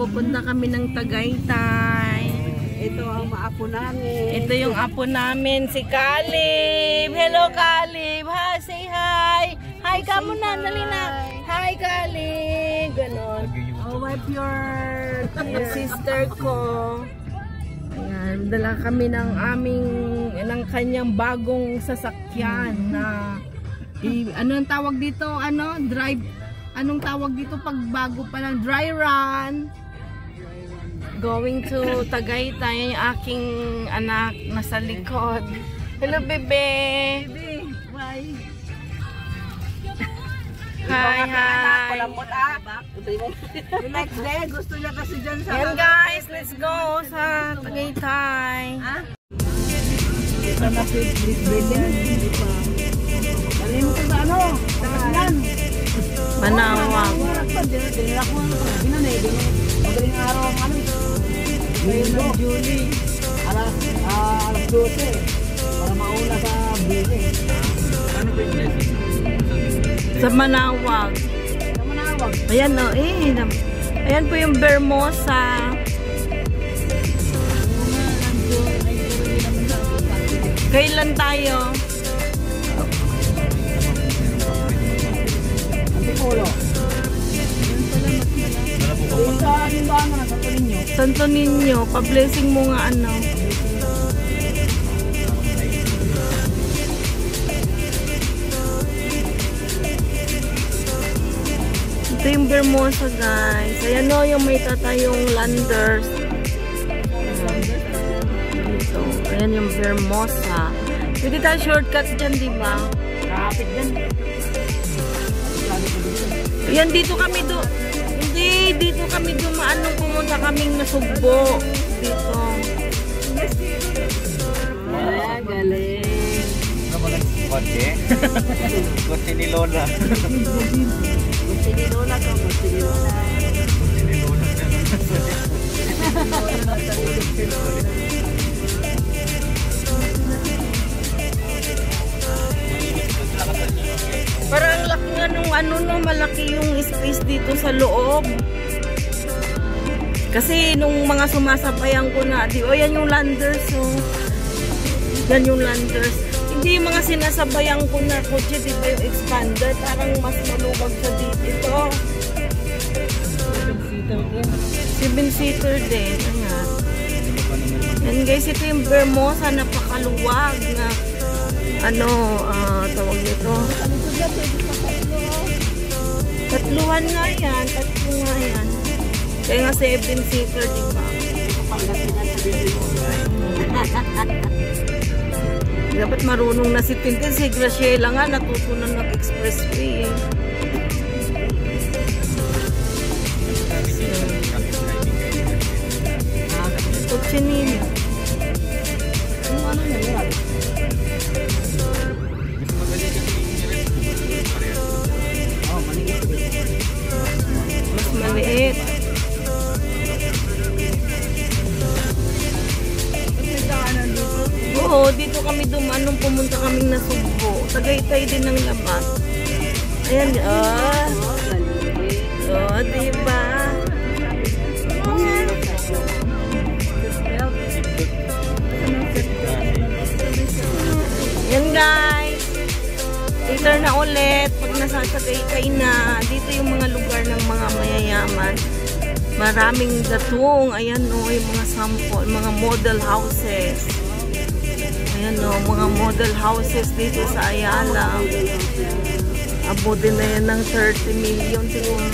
Papunta kami ng Tagaytay. Ito ang maapo namin. Ito yung apo namin, si Caleb. Hello, Caleb. Hi, say hi. Hi ka muna, dali na. Hi, Caleb. Ganon. Oh, wipe your Sister ko. Ayan, dala kami ng kanyang bagong sasakyan na anong tawag dito? Drive. Anong tawag dito pag bago pa lang? Dry run. Going to Tagaytay, yung aking anak nasa likod. Hello, bebe. Bye. Hi, hi. The next day, gusto niya kasi dyan sa... Ayan guys, let's go sa Tagaytay. Ito na hindi pa. Dalhin mo sa ano? Tagasinan. Manawag. Dinila ko magaling araw ang ano. Ngayon ng Julie. Alas 12. Para mauna sa bili. Ano ba yung Sa Manawag. Sa Manawag. Ayan o, ayan po yung Bermosa. Kailan tayo? Antipolo. Santo Niño, pa-blessing mo nga ano. Ito yung Bermosa guys. Ayan o, yung may tatayong landers. Ito. Ayan yung Bermosa. Pwede tayo shortcut dyan, di ba? Kapit dyan. Ayan, dito kami Hindi, dito kami dumaan nung pumunta kaming nasugbo. Dito. Galing. Ano ba nag-kotse? Kotse ni Lola. Kotse ni Lola to. Kotse ni Lola. Kotse ni Lola. Parang laki nga nung malaki yung space dito sa loob. Kasi nung mga sumasabayan ko na, yan yung landers, so. Yan yung landers. Hindi yung mga sinasabayan ko na kotse, di ba yung expander, parang mas maluwag sa dito. 7-seater din. Ayan. Yan guys, ito yung Bermosa, napakaluwag na tawag dito. Tatluhan nga yan. Tatlo nga yan. Kaya nga 7-seater, di ba? Dapat marunong na si Tintin. Si Graciela nga, natutunan ng-expressway eh. Kotse nila. Ano yan? Mas maliit. Oo, dito kami dumaan nung pumunta kaming nasugbo. Tagaytay din ng labas. Ayan, diba? Yan guys. Later na ulit. Pag nasa Tagaytay na, dito yung mga lugar ng mga mayayaman. Maraming datong. Ayan o, yung mga sample, mga model houses. Ayan o, mga model houses dito sa Ayala. Abutin na yan ng 30 million siguro.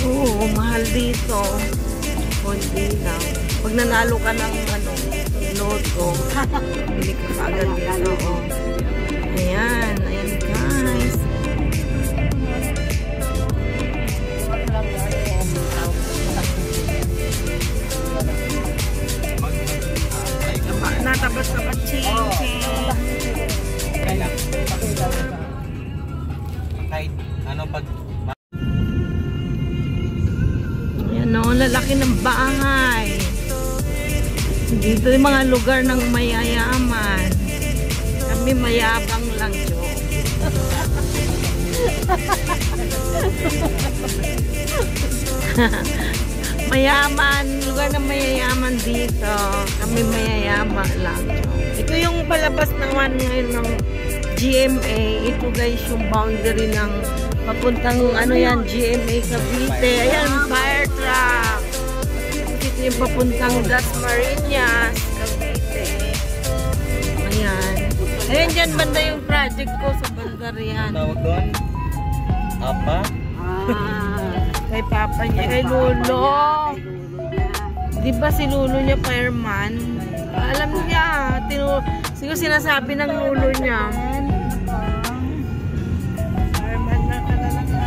Oo, mahal dito. Hindi lang. Pag nanalo ka ng loto, bili ka agad dito. Oh. Ayan, ayan guys. Natabat-tabat ching-ching. Kahit pag... Ayan o, lalaki ng bahay. Dito yung mga lugar ng mayayaman. Kami mayabang lang, Jo. Mayaman, lugar na mayayaman dito. Kami mayayaman lang. Ito yung palabas naman ngayon ng GMA. Ito guys yung boundary ng papuntang ano yan, GMA Cavite. Ayan, fire truck. Ito yung papuntang Dasmariñas, Cavite. Ayan. Ayan dyan banda yung project ko sa bandar yan. Tawag doon? Apa? Kay papa niya, kay Lolo. Di ba si Lolo niya fireman? Alam niya, siguro sinasabi ng Lolo niya. Fireman na talaga.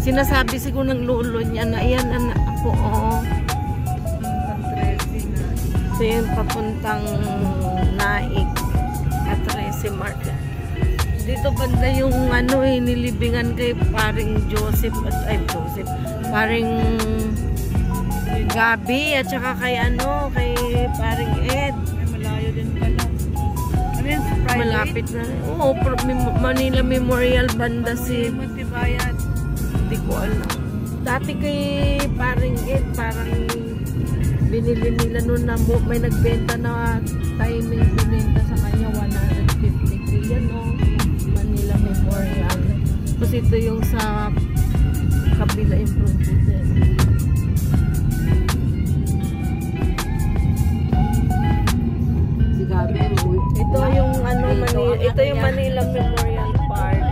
Sinasabi siguro ng Lolo niya na iyan anak ako, oh. So yun, papuntang Naik at 13 Marca. Dito banda yung ano nilibingan kay paring Joseph paring Gabi at saka kay ano kay paring Ed. Malayo din pala. Ano yan, private? Malapit na. Oo, Manila Memorial banda si Matibayan. Hindi ko alam. Dati kay paring Ed parang binili nila noon na may nagbenta na timing binenta sa kanya 150 yan, oh. Manila Memorial. Tapos ito yung sa kabila yung producer. Si Gabi, Ito yung ano Manila, ito yung Manila Memorial Park.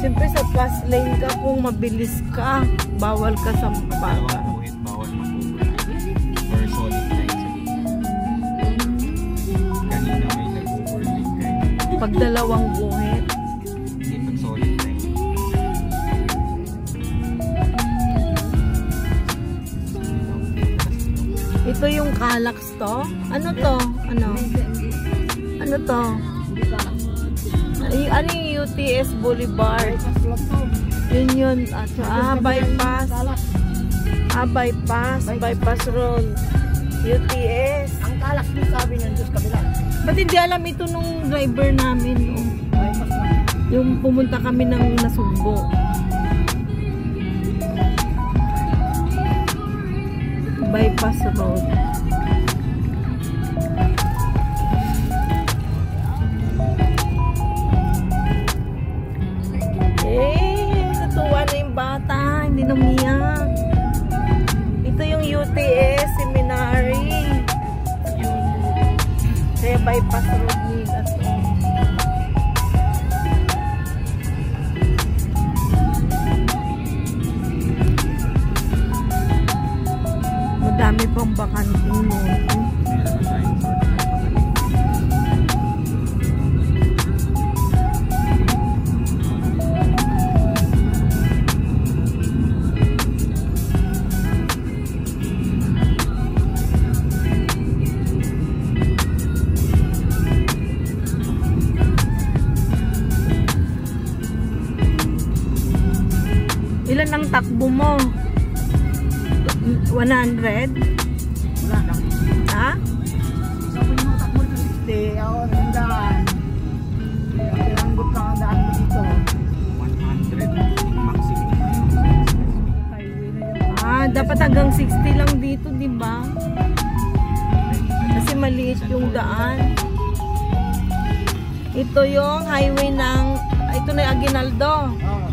Siyempre sa fast lane ka kung mabilis ka, bawal ka sa baka. Bawal mag-overtake. Or solid line sa kanina may nag-overtake kayo. Pag dalawang guhit. Hindi pag solid line. Ito yung Calax to? Ano to? Ano? Ano to? Ano yung UTS Boulevard? Yun. Bypass. Bypass road. UTS. ang Calax din sabi niyan sa kabila. Ba't hindi alam ito nung driver namin? No? Yung pumunta kami ng Nasugbo. Bypass road. Natuwa na yung bata, hindi umiyak. Ito yung UTS Seminary. Kaya bypass road nila to. Madami pang bakanting loto. Ilan ang takbo mo? 100? Wala lang. Ha? So kung yung takbo ng 60, ako nandaan. Pinanggot lang ang daan mo dito. 100 maximum. Highway na yan. Dapat hanggang 60 lang dito, di ba? Kasi maliit yung daan. Ito yung highway ng ito na yung Aguinaldo. Oo.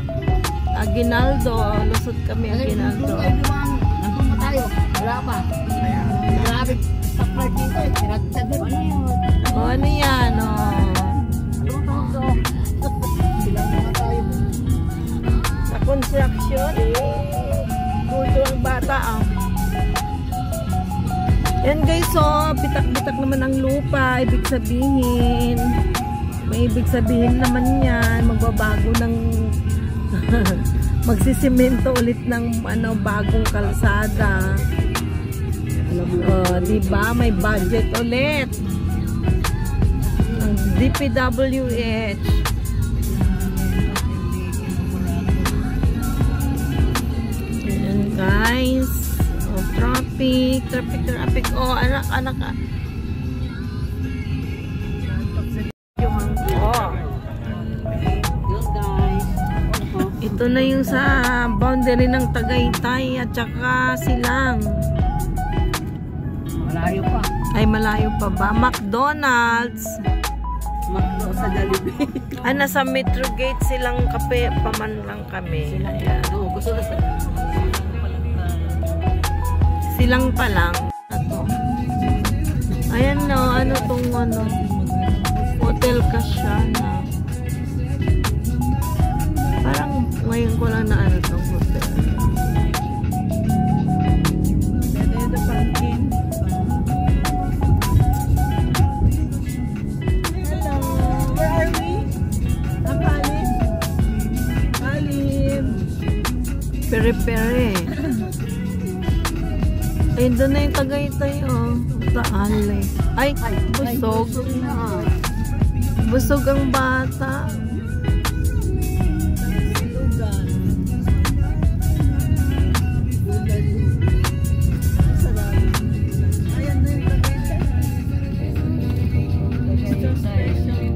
Aguinaldo, lusot kami Aguinaldo. Nandun pa tayo. Wala pa. Grabe. Stoplight dito eh. Tinatad mo. Ano yun? Ano yan? Ano tawag doon? Bilang naman tayo. Sa construction, gusto ang bata. Yan guys, bitak-bitak naman ang lupa. Ibig sabihin, may ibig sabihin naman yan, magbabago ng magsisimento ulit ng bagong kalsada. Diba? May budget ulit. DPWH. Ayan guys. Oh, traffic. Oh, anak. Oh. Yun guys. Ito na yung sa boundary ng Tagaytay at saka Silang. Malayo pa. Ay, malayo pa ba? McDonald's. Makdo sa Jollibee. Nasa Metro Gate Silang kape paman lang kami. Ayan. Oo, gusto na sa... Silang pa lang. Ito. Ayan no, ano tong ano? Hotel Kasyana. Parang ngayon ko lang na ano tong hotel. Hello, where are we? Ang Halim. Halim. Pere-pere. Ay, doon na yung Tagaytay, oh. Taale. Ay, busog. Busog ang bata.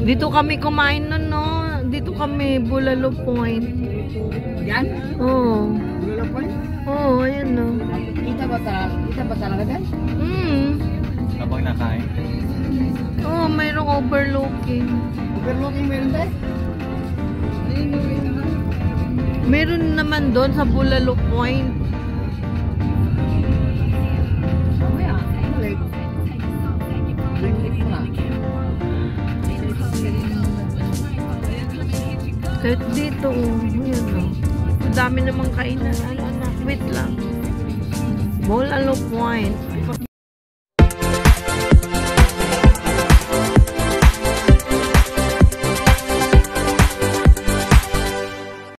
Dito kami kumain nun, no? Dito kami, Bulalo Point. Yan? Oo. Bulalo pa? Oo, ayan, no? Kita ba talaga guys? Habang nakain. Oo, mayroong overlooking. Overlooking meron tayo? Meron naman doon sa Bulalo Point. Mamaya. Wait mo na. Kahit dito, yun o. Ang dami namang kainan. Ano, anak, wait lang. Bulalo Point.